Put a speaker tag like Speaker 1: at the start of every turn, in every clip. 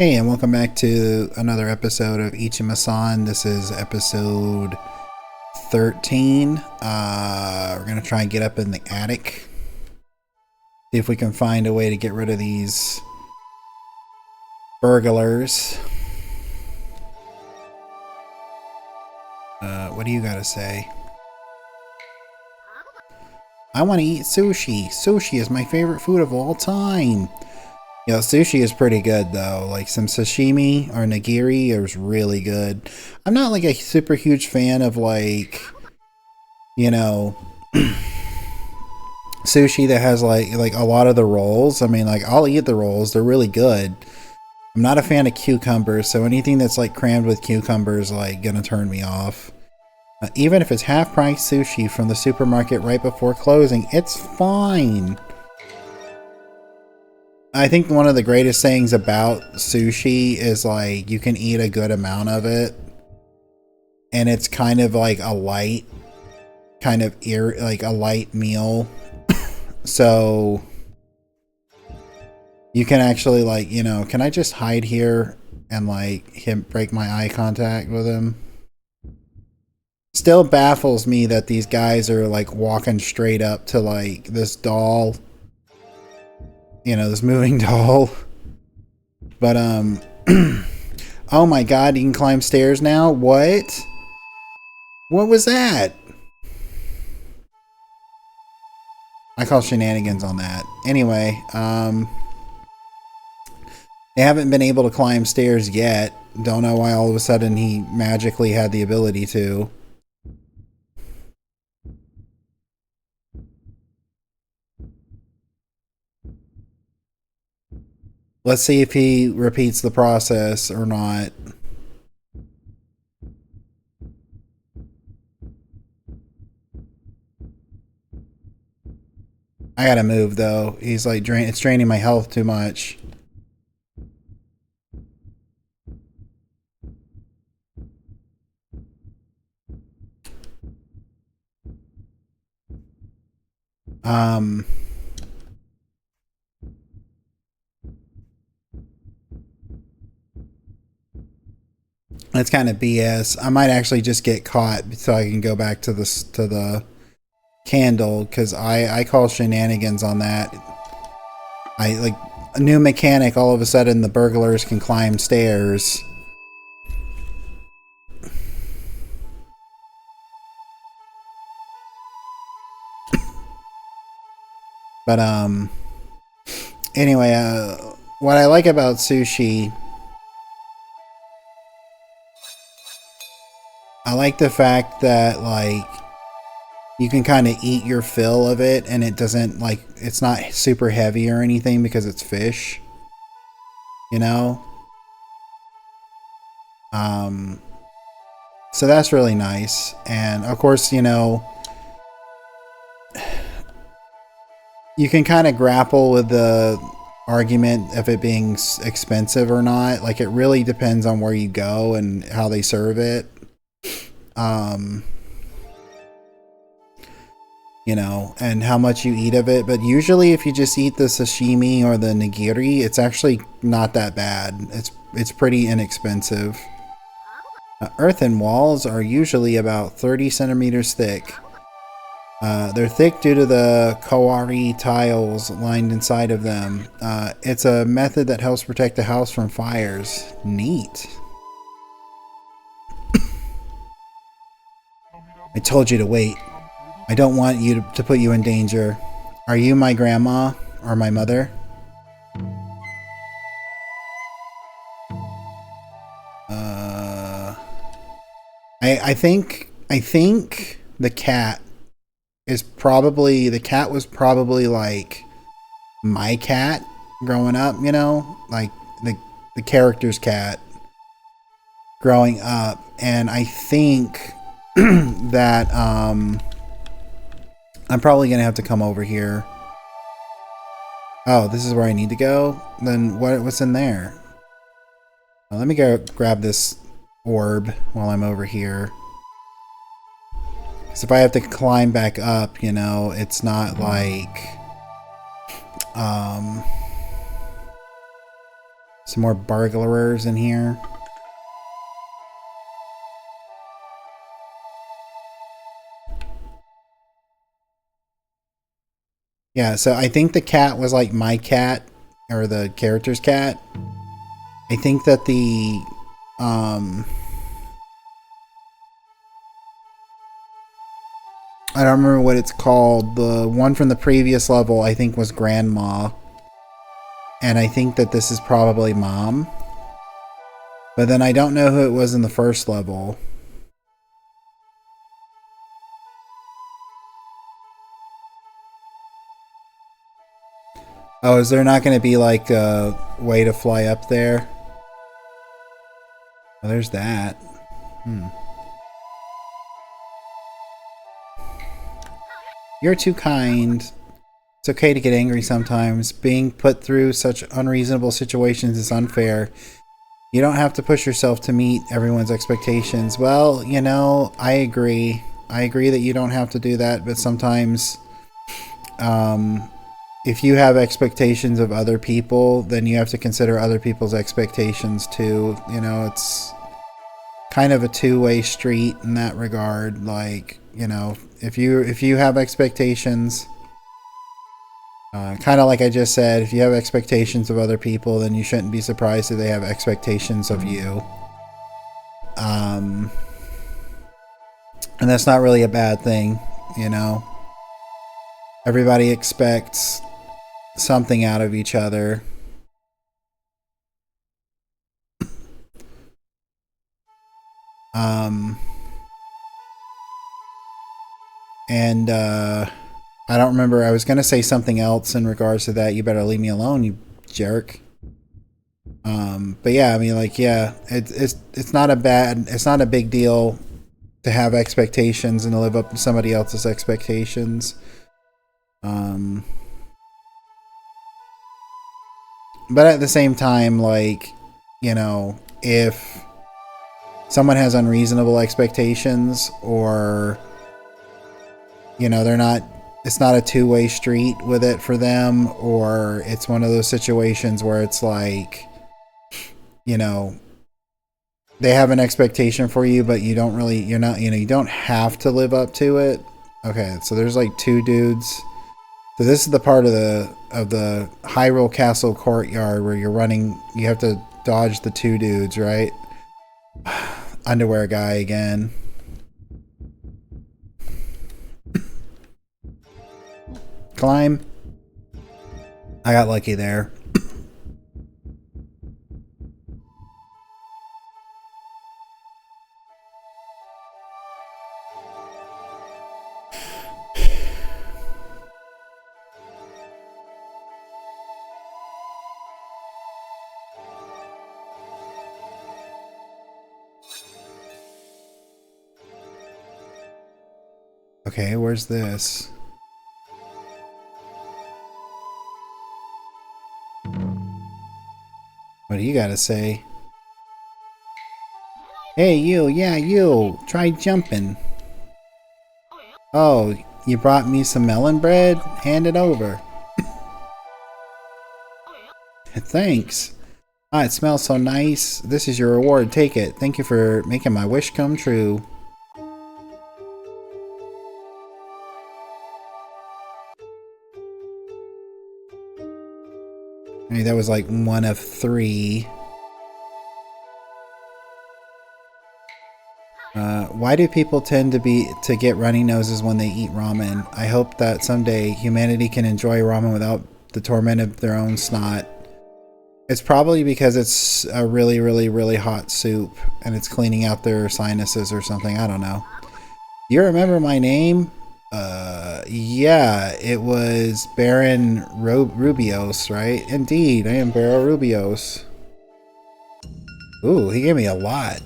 Speaker 1: Hey, and welcome back to another episode of Ichima-San. This is episode 13. We're going to try and get up in the attic. See if we can find a way to get rid of these burglars. What do you got to say? I want to eat sushi. Sushi is my favorite food of all time. You know, sushi is pretty good though. Like some sashimi or nigiri is really good. I'm not like a super huge fan of like, you know, sushi that has like a lot of the rolls. I mean, like I'll eat the rolls. They're really good. I'm not a fan of cucumbers, so anything that's like crammed with cucumbers like gonna turn me off. Even if it's half price sushi from the supermarket right before closing, it's fine. I think one of the greatest things about sushi is like you can eat a good amount of it, and it's kind of like a light, like a light meal. So you can actually like, you know, can I just hide here and like break my eye contact with him? Still baffles me that these guys are like walking straight up to like this doll. You know, this moving doll. But, oh my god, you can climb stairs now? What? What was that? I call shenanigans on that. Anyway, they haven't been able to climb stairs yet. Don't know why all of a sudden he magically had the ability to. Let's see if he repeats the process or not. I gotta move though. He's like, it's draining my health too much. That's kind of BS. I might actually just get caught so I can go back to the candle, because I call shenanigans on that. I like a new mechanic. All of a sudden, the burglars can climb stairs. But anyway, what I like about sushi, I like the fact that like you can kind of eat your fill of it, and it doesn't like, it's not super heavy or anything because it's fish. You know? So that's really nice. And of course, you know, you can kind of grapple with the argument of it being expensive or not. Like, it really depends on where you go and how they serve it. You know, and how much you eat of it. But usually if you just eat the sashimi or the nigiri, it's actually not that bad. It's pretty inexpensive. Earthen walls are usually about 30 centimeters thick. They're thick due to the kawari tiles lined inside of them. It's a method that helps protect the house from fires. Neat. I told you to wait. I don't want you to put you in danger. Are you my grandma or my mother? I think the cat is probably, the cat was probably like my cat growing up, you know, like the character's cat growing up. And I think that I'm probably gonna have to come over here. Oh, this is where I need to go? Then what's in there? Well, let me go grab this orb while I'm over here. Because if I have to climb back up, you know, it's not like Some more burglars in here. Yeah, so I think the cat was like my cat, or the character's cat. I think that the I don't remember what it's called. The one from the previous level I think was Grandma. And I think that this is probably Mom. But then I don't know who it was in the first level. Oh, is there not going to be like a way to fly up there? Oh, there's that. You're too kind. It's okay to get angry sometimes. Being put through such unreasonable situations is unfair. You don't have to push yourself to meet everyone's expectations. Well, you know, I agree. I agree that you don't have to do that, but sometimes if you have expectations of other people, then you have to consider other people's expectations too. You know, it's kind of a two-way street in that regard. Like, you know, if you have expectations, kind of like I just said, if you have expectations of other people, then you shouldn't be surprised if they have expectations of you. And that's not really a bad thing, you know. Everybody expects something out of each other. And I don't remember. I was going to say something else in regards to that. You better leave me alone, you jerk. But yeah, I mean, like, yeah, it's not a big deal to have expectations and to live up to somebody else's expectations. But at the same time, like, you know, if someone has unreasonable expectations, or, you know, it's not a two-way street with it for them, or it's one of those situations where it's like, you know, they have an expectation for you, but you don't have to live up to it. Okay, so there's like two dudes. So this is the part of the Hyrule Castle courtyard where you have to dodge the two dudes, right? Underwear guy again. Climb. I got lucky there. Okay, where's this? What do you gotta say? Hey, you, yeah, you, try jumping. Oh, you brought me some melon bread? Hand it over. Thanks. Ah, it smells so nice. This is your reward. Take it. Thank you for making my wish come true. I mean, that was like one of three. Why do people tend to get runny noses when they eat ramen? I hope that someday humanity can enjoy ramen without the torment of their own snot. It's probably because it's a really, really, really hot soup and it's cleaning out their sinuses or something. I don't know. You remember my name? Yeah, it was Baron Rubios, right? Indeed, I am Baron Rubios. Ooh, he gave me a lot.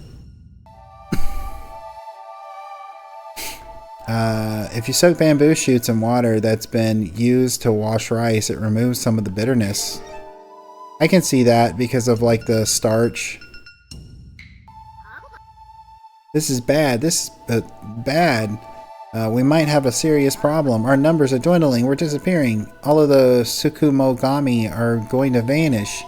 Speaker 1: If you soak bamboo shoots in water that's been used to wash rice, it removes some of the bitterness. I can see that because of like the starch. This is bad. This is bad. We might have a serious problem. Our numbers are dwindling. We're disappearing. All of the Tsukumogami are going to vanish.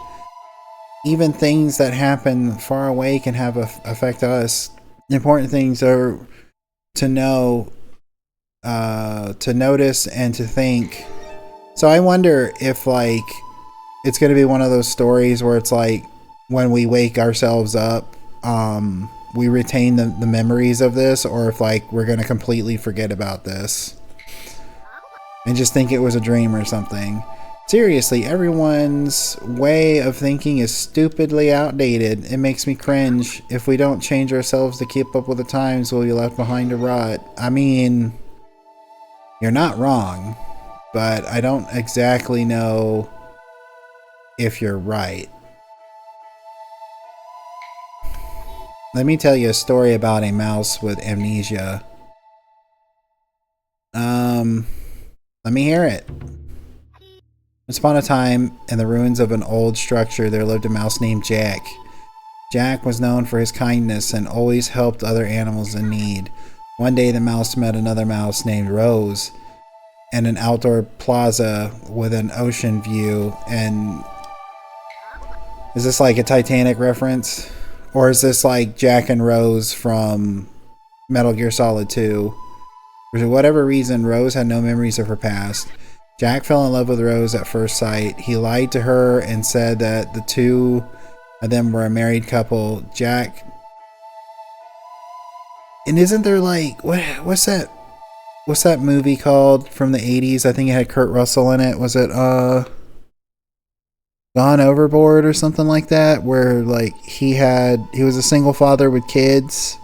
Speaker 1: even things that happen far away can have affect us. Important things are to know, to notice, and to think. So I wonder if like it's going to be one of those stories where it's like when we wake ourselves up, we retain the memories of this, or if like we're going to completely forget about this and just think it was a dream or something. Seriously, everyone's way of thinking is stupidly outdated. It makes me cringe. If we don't change ourselves to keep up with the times, we'll be left behind to rot. I mean, you're not wrong, but I don't exactly know if you're right. Let me tell you a story about a mouse with amnesia. Let me hear it. Once upon a time, in the ruins of an old structure, there lived a mouse named Jack. Jack was known for his kindness and always helped other animals in need. One day, the mouse met another mouse named Rose in an outdoor plaza with an ocean view. And is this like a Titanic reference? Or is this like Jack and Rose from Metal Gear Solid 2? For whatever reason, Rose had no memories of her past. Jack fell in love with Rose at first sight. He lied to her and said that the two of them were a married couple. Jack... And isn't there like... What's that movie called from the 80s? I think it had Kurt Russell in it. Was it Gone Overboard or something like that? Where like he was a single father with kids,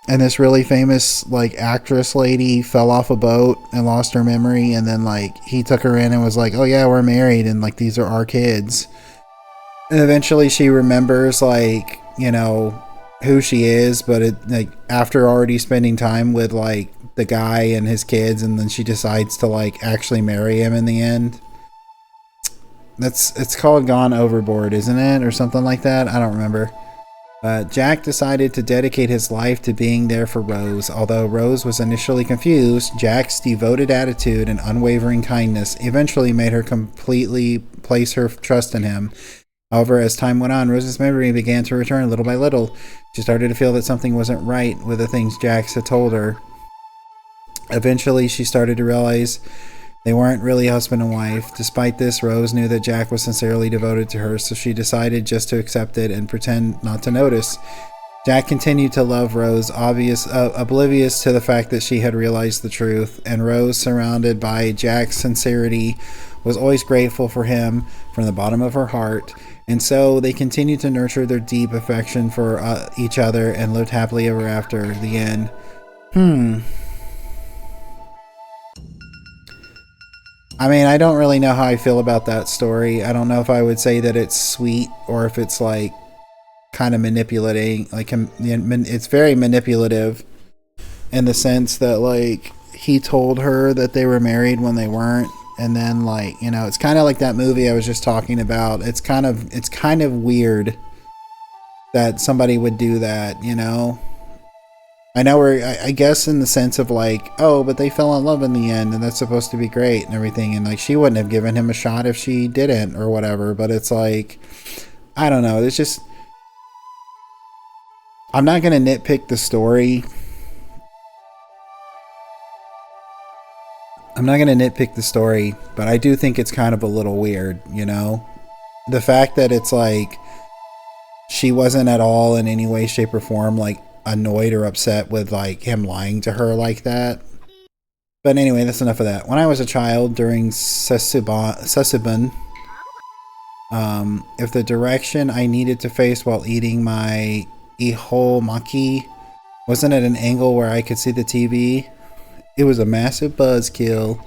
Speaker 1: and this really famous like actress lady fell off a boat and lost her memory, and then like he took her in and was like, oh yeah, we're married and like these are our kids. And eventually she remembers like, you know, who she is, but it like after already spending time with like the guy and his kids, and then she decides to like actually marry him in the end. It's called Gone Overboard, isn't it? Or something like that. I don't remember. Jack decided to dedicate his life to being there for Rose. Although Rose was initially confused, Jack's devoted attitude and unwavering kindness eventually made her completely place her trust in him. However, as time went on, Rose's memory began to return little by little. She started to feel that something wasn't right with the things Jack had told her. Eventually, she started to realize they weren't really husband and wife. Despite this, Rose knew that Jack was sincerely devoted to her, so she decided just to accept it and pretend not to notice. Jack continued to love Rose, oblivious to the fact that she had realized the truth, and Rose, surrounded by Jack's sincerity, was always grateful for him from the bottom of her heart. And so they continued to nurture their deep affection for each other and lived happily ever after. The end. I mean, I don't really know how I feel about that story. I don't know if I would say that it's sweet or if it's like kind of manipulating. Like, it's very manipulative in the sense that like he told her that they were married when they weren't, and then like, you know, it's kind of like that movie I was just talking about. It's kind of weird that somebody would do that, you know. I know I guess in the sense of like, oh, but they fell in love in the end and that's supposed to be great and everything, and like she wouldn't have given him a shot if she didn't or whatever, but it's like, I don't know, it's just, I'm not gonna nitpick the story. But I do think it's kind of a little weird, you know? The fact that it's like she wasn't at all in any way, shape, or form like annoyed or upset with like him lying to her like that. But anyway, that's enough of that. When I was a child during Sesubun, if the direction I needed to face while eating my ihomaki wasn't at an angle where I could see the TV, it was a massive buzzkill.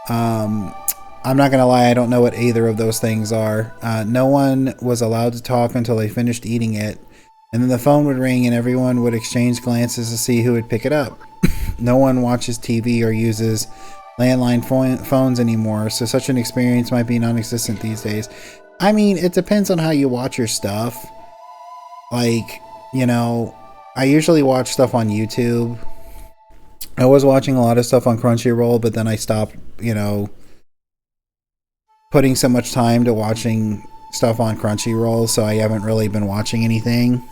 Speaker 1: I'm not gonna lie, I don't know what either of those things are. No one was allowed to talk until they finished eating it, and then the phone would ring and everyone would exchange glances to see who would pick it up. No one watches TV or uses landline phones anymore, so such an experience might be non-existent these days. I mean, it depends on how you watch your stuff. Like, you know, I usually watch stuff on YouTube. I was watching a lot of stuff on Crunchyroll, but then I stopped, you know, putting so much time to watching stuff on Crunchyroll, so I haven't really been watching anything.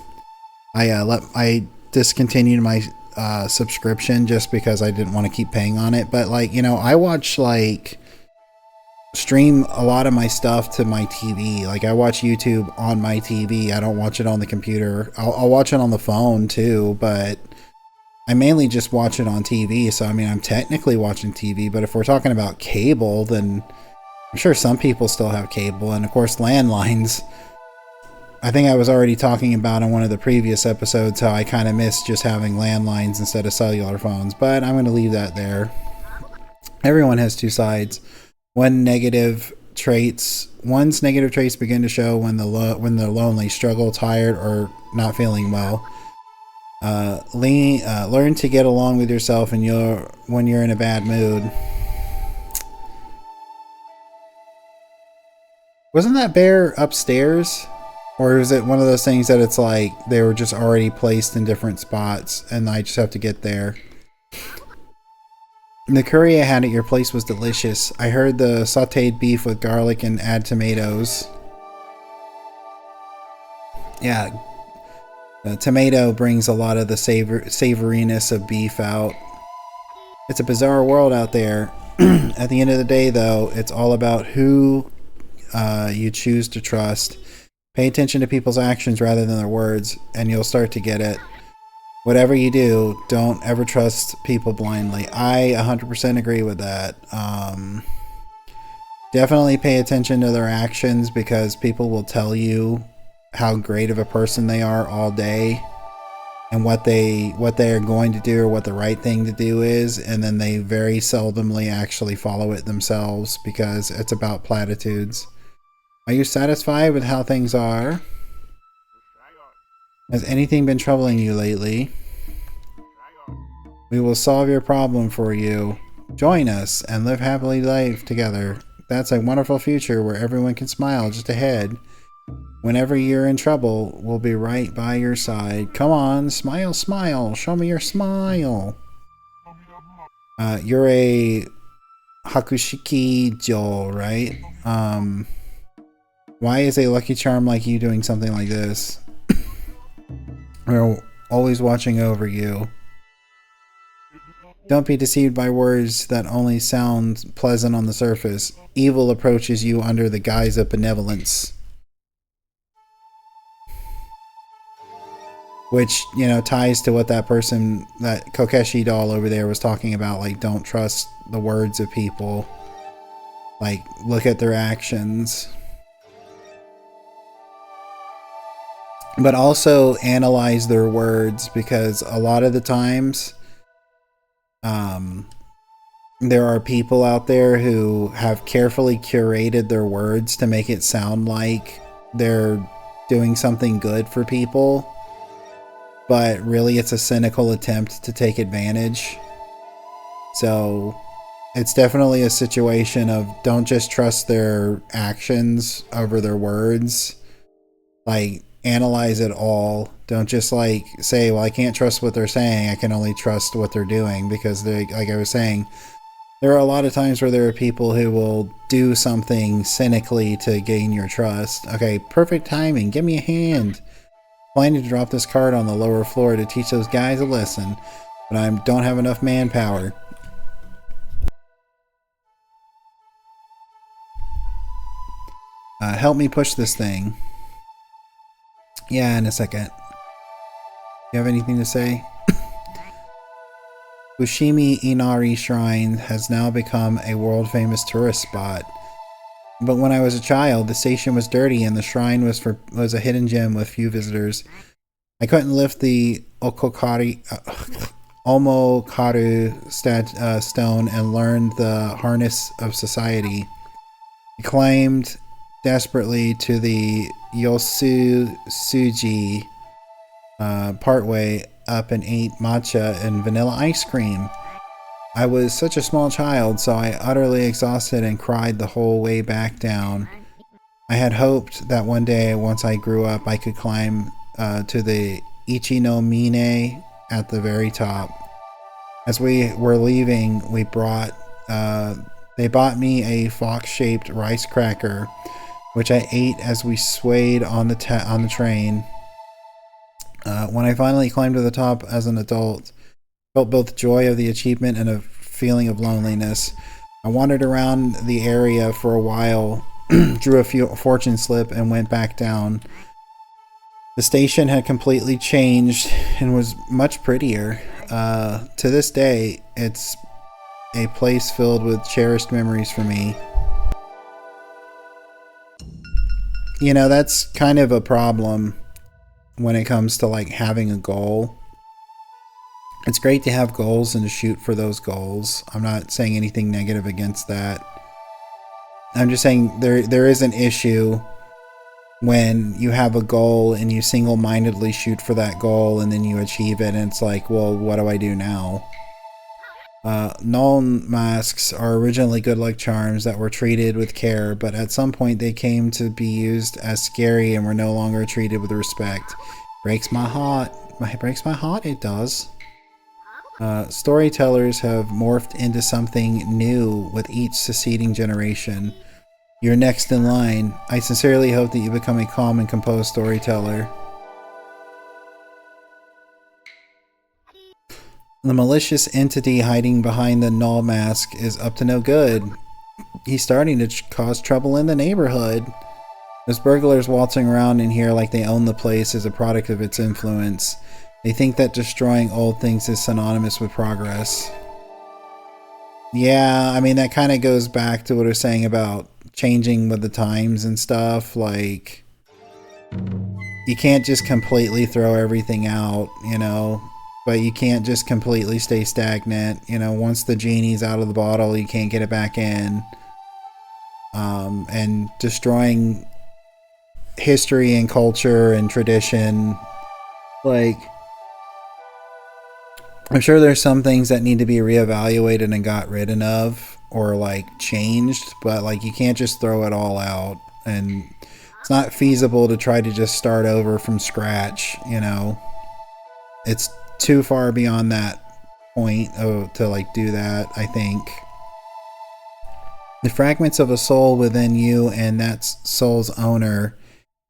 Speaker 1: I discontinued my subscription just because I didn't want to keep paying on it. But like, you know, I watch like stream a lot of my stuff to my TV. Like I watch YouTube on my TV. I don't watch it on the computer. I'll watch it on the phone too, but I mainly just watch it on TV. So I mean, I'm technically watching TV, but if we're talking about cable, then I'm sure some people still have cable, and of course landlines. I think I was already talking about in one of the previous episodes how I kind of miss just having landlines instead of cellular phones, but I'm going to leave that there. Everyone has two sides. One's negative traits begin to show when they're lonely, struggle, tired, or not feeling well. Learn to get along with yourself when you're in a bad mood. Wasn't that bear upstairs? Or is it one of those things that it's like they were just already placed in different spots and I just have to get there? The curry I had at your place was delicious. I heard the sauteed beef with garlic and add tomatoes. Yeah, the tomato brings a lot of the savoriness of beef out. It's a bizarre world out there. At the end of the day, though, it's all about who you choose to trust. Pay attention to people's actions rather than their words, and you'll start to get it. Whatever you do, don't ever trust people blindly. I 100% agree with that. Definitely pay attention to their actions, because people will tell you how great of a person they are all day and what they are going to do or what the right thing to do is, and then they very seldomly actually follow it themselves because it's about platitudes. Are you satisfied with how things are? Has anything been troubling you lately? We will solve your problem for you. Join us and live happily life together. That's a wonderful future where everyone can smile just ahead. Whenever you're in trouble, we'll be right by your side. Come on, smile, smile. Show me your smile. You're a Hakushiki Jo, right? Why is a Lucky Charm like you doing something like this? We're always watching over you. Don't be deceived by words that only sound pleasant on the surface. Evil approaches you under the guise of benevolence. Which, you know, ties to what that person, that Kokeshi doll over there was talking about. Like, don't trust the words of people. Like, look at their actions. But also analyze their words, because a lot of the times there are people out there who have carefully curated their words to make it sound like they're doing something good for people, but really it's a cynical attempt to take advantage. So it's definitely a situation of don't just trust their actions over their words. Like, analyze it all. Don't just like say, well, I can't trust what they're saying, I can only trust what they're doing, because they, like I was saying, there are a lot of times where there are people who will do something cynically to gain your trust. Okay, perfect timing. Give me a hand. Planning to drop this card on the lower floor to teach those guys a lesson, but I don't have enough manpower. Help me push this thing. Yeah, in a second. You have anything to say? Ushimi Inari Shrine has now become a world-famous tourist spot. But when I was a child, the station was dirty and the shrine was a hidden gem with few visitors. I couldn't lift the Omokaru stone and learned the harness of society. I climbed desperately to the Yosusuji partway up and ate matcha and vanilla ice cream. I was such a small child, so I utterly exhausted and cried the whole way back down. I had hoped that one day, once I grew up, I could climb to the Ichi-no-Mine at the very top. As we were leaving, they bought me a fox-shaped rice cracker which I ate as we swayed on the train. When I finally climbed to the top as an adult, I felt both joy of the achievement and a feeling of loneliness. I wandered around the area for a while, drew a fortune slip, and went back down. The station had completely changed and was much prettier. To this day, it's a place filled with cherished memories for me. You know, that's kind of a problem when it comes to like having a goal. It's great to have goals and to shoot for those goals. I'm not saying anything negative against that. I'm just saying there is an issue when you have a goal and you single-mindedly shoot for that goal and then you achieve it and it's like, well, what do I do now? Null masks are originally good luck charms that were treated with care, but at some point they came to be used as scary and were no longer treated with respect. Breaks my heart. It breaks my heart, it does. Storytellers have morphed into something new with each succeeding generation. You're next in line. I sincerely hope that you become a calm and composed storyteller. The malicious entity hiding behind the null mask is up to no good. He's starting to cause trouble in the neighborhood. Those burglars waltzing around in here like they own the place is a product of its influence. They think that destroying old things is synonymous with progress. Yeah, I mean, that kind of goes back to what I was saying about changing with the times and stuff. Like, you can't just completely throw everything out, you know, but you can't just completely stay stagnant. You know, once the genie's out of the bottle, you can't get it back in. And destroying history and culture and tradition, like, I'm sure there's some things that need to be reevaluated and got rid of or like changed, but like you can't just throw it all out, and it's not feasible to try to just start over from scratch, you know. It's too far beyond that point to like do that, I think. The fragments of a soul within you and that soul's owner,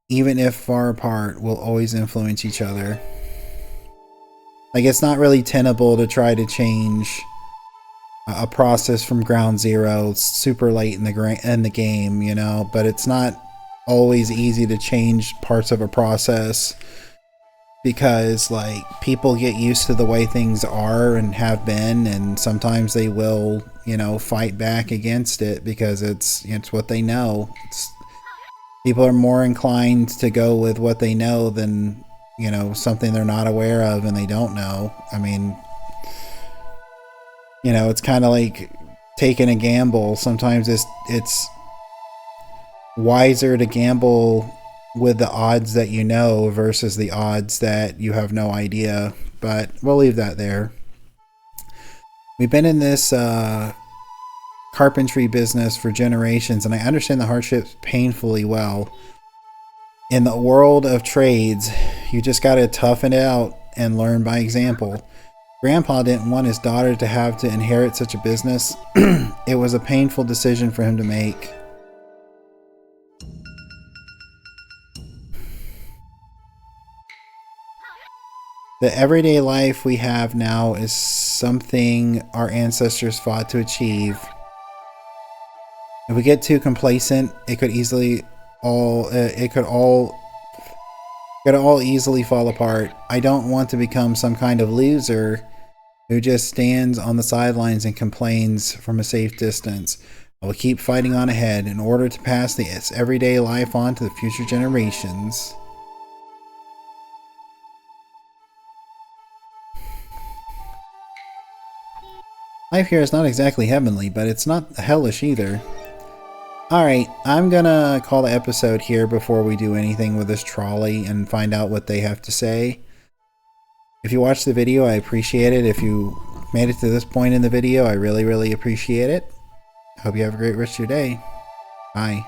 Speaker 1: even if far apart, will always influence each other. Like, it's not really tenable to try to change a process from ground zero. It's super late in the game, you know, but it's not always easy to change parts of a process because, like, people get used to the way things are and have been, and sometimes they will, you know, fight back against it because it's what they know. People are more inclined to go with what they know than, you know, something they're not aware of and they don't know. I mean, you know, it's kind of like taking a gamble. Sometimes it's wiser to gamble with the odds that you know versus the odds that you have no idea. But we'll leave that there. We've been in this carpentry business for generations, and I understand the hardships painfully well. In the world of trades, you just got to toughen it out and learn by example. Grandpa didn't want his daughter to have to inherit such a business. It was a painful decision for him to make. The everyday life we have now is something our ancestors fought to achieve. If we get too complacent, it could all easily fall apart. I don't want to become some kind of loser who just stands on the sidelines and complains from a safe distance. I will keep fighting on ahead in order to pass this everyday life on to the future generations. Life here is not exactly heavenly, but it's not hellish either. Alright, I'm gonna call the episode here before we do anything with this trolley and find out what they have to say. If you watched the video, I appreciate it. If you made it to this point in the video, I really, really appreciate it. I hope you have a great rest of your day. Bye.